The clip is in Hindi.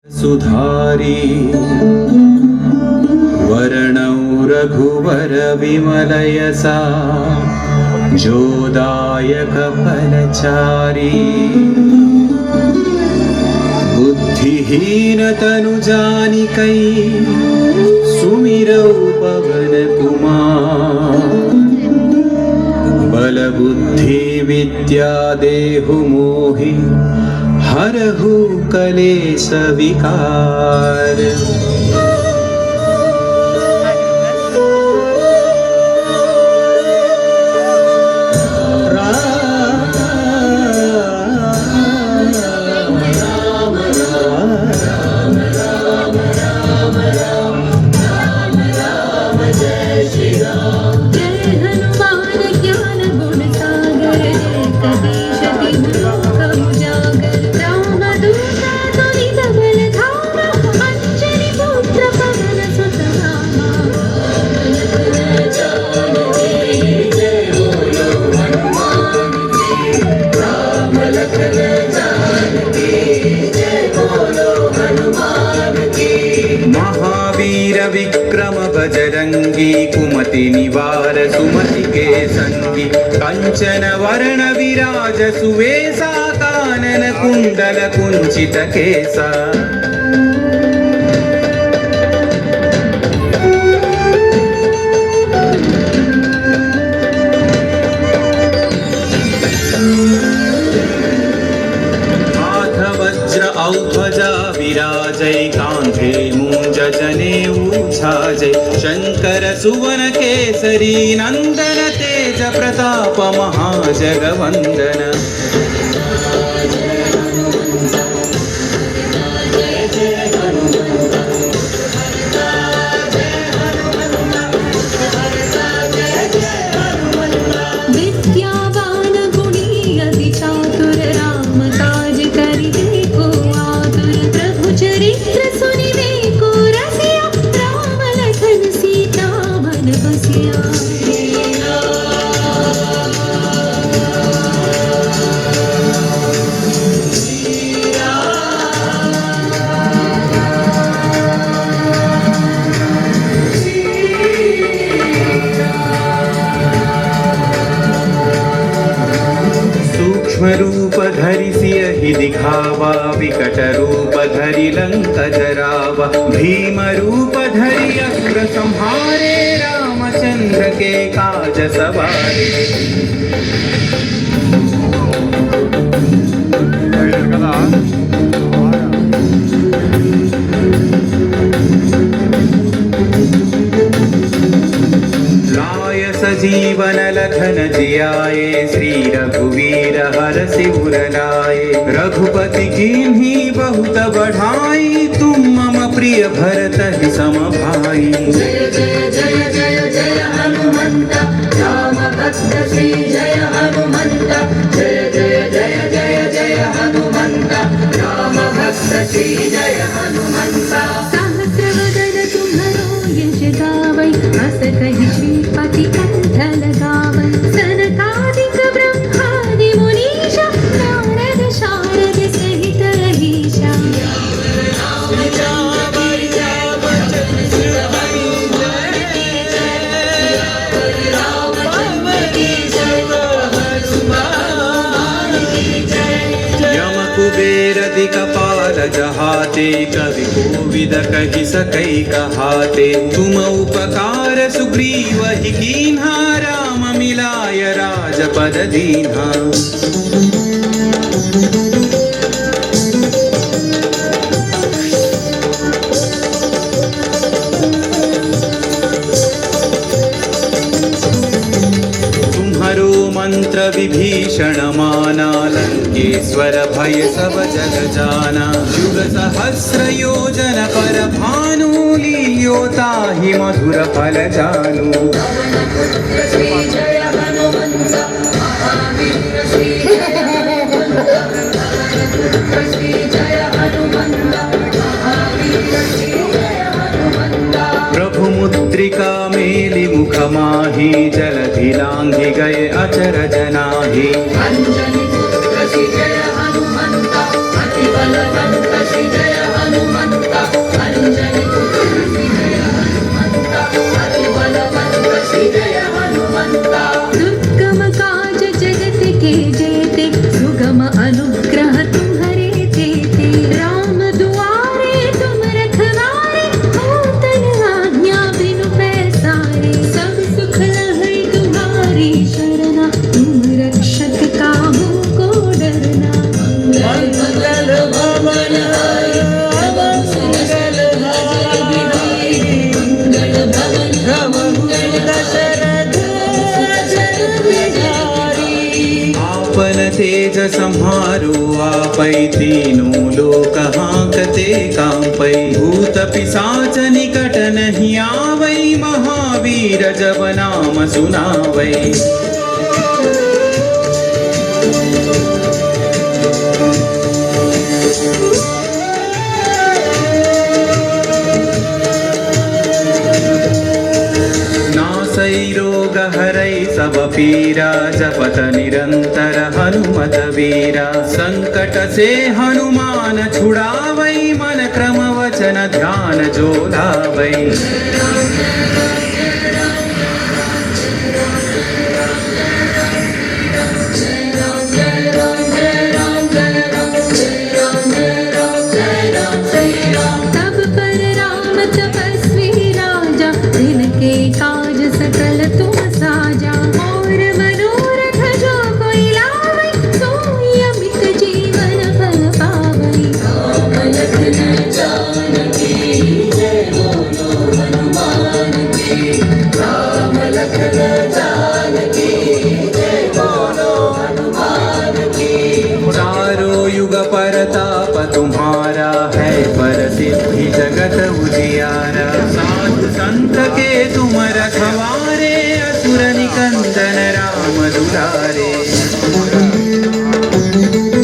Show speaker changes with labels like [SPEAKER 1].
[SPEAKER 1] सुधारी वर्णौ रघुवर विमलयसा जोदायक फलचारी बुद्धिहीन तनु जानिकै सुमिरौ पवन कुमार बल बुद्धि विद्या देहु मोहि हरहु कलेश विकार। महावीर विक्रम बजरंगी कुमति निवार सुमति के संगी कंचन वर्ण विराज सुवेशा कानन कुंडल कुंचित केसा। औध्वजा विराजै कांधे मूंज जनेऊ छाजै शंकर सुवन केसरी नंदन तेज प्रताप महाजगवंदन। रूप धरि सियहि दिखावा विकट रूप धरि लंक जरावा भीम रूप धरि असुर संहारे रामचंद्र के काज सवारे। जीवन लखन जियाए श्री रघुवीर हरषि उर लाए रघुपति कीन्ही बहुत बढ़ाई तुम मम प्रिय भरत ही सम भाई।
[SPEAKER 2] जय जय जय जय जय हनुमंत राम भक्त श्री जय हनुमंत जय जय जय जय जय हनुमंत राम भक्त श्री जय हनुमंत। सहस्रवदन तुम्हरो यश गावै अस कहि श्रीपति कंठ लगावै सनकादिक ब्रह्मादि मुनीषा नारद शारद सहित रहीशा।
[SPEAKER 1] कुबेर दिक्पाल जहाते कवि कोविद कहि सकै कहाते तुम उपकार सुग्रीव ही कीन्हा राम मिलाय राजपद दीन्हा। मंत्र विभीषण माना लंकेश्वर भय सब जग जाना युग सहस्र योजन पर भानु लील्यो ताहि मधुर फल जानु।
[SPEAKER 2] श्री जय हनुमंत महावीर श्री जय हनुमंत श्री जय हनुमंत महावीर श्री जय हनुमंत।
[SPEAKER 1] प्रभु मुद्रिका मेलि मुख माहि जलधि लांघि गए अचरज नाही।
[SPEAKER 2] अंजनी पुत्र श्री जय हनुमंत अति बलवंत श्री जय हनुमंत
[SPEAKER 1] तेज सम्हारो आपै तीनों लोक हांकते कांपै भूत पिशाच निकट नहीं आवै महावीर जब नाम सुनावै नासै रोग हरै सब पीरा जपत निरंतर हनुमत वीरा संकट से हनुमान छुड़ावै मन क्रम वचन ध्यान जो लावै
[SPEAKER 3] तब पर राम तपस्वी राजा जिनके काज सकल तुम साजा और मनोरथ जो कोई लावै सोई अमित जीवन फल पावै
[SPEAKER 2] राम लखन जानकी जय बोलो हनुमान की राम लखन जानकी जय बोलो हनुमान की
[SPEAKER 1] चारों युग परताप तुम्हारा है प्रसिद्धि जगत उजियारा साधु संत के तुम रखवारे असुर निकंदन राम दुलारे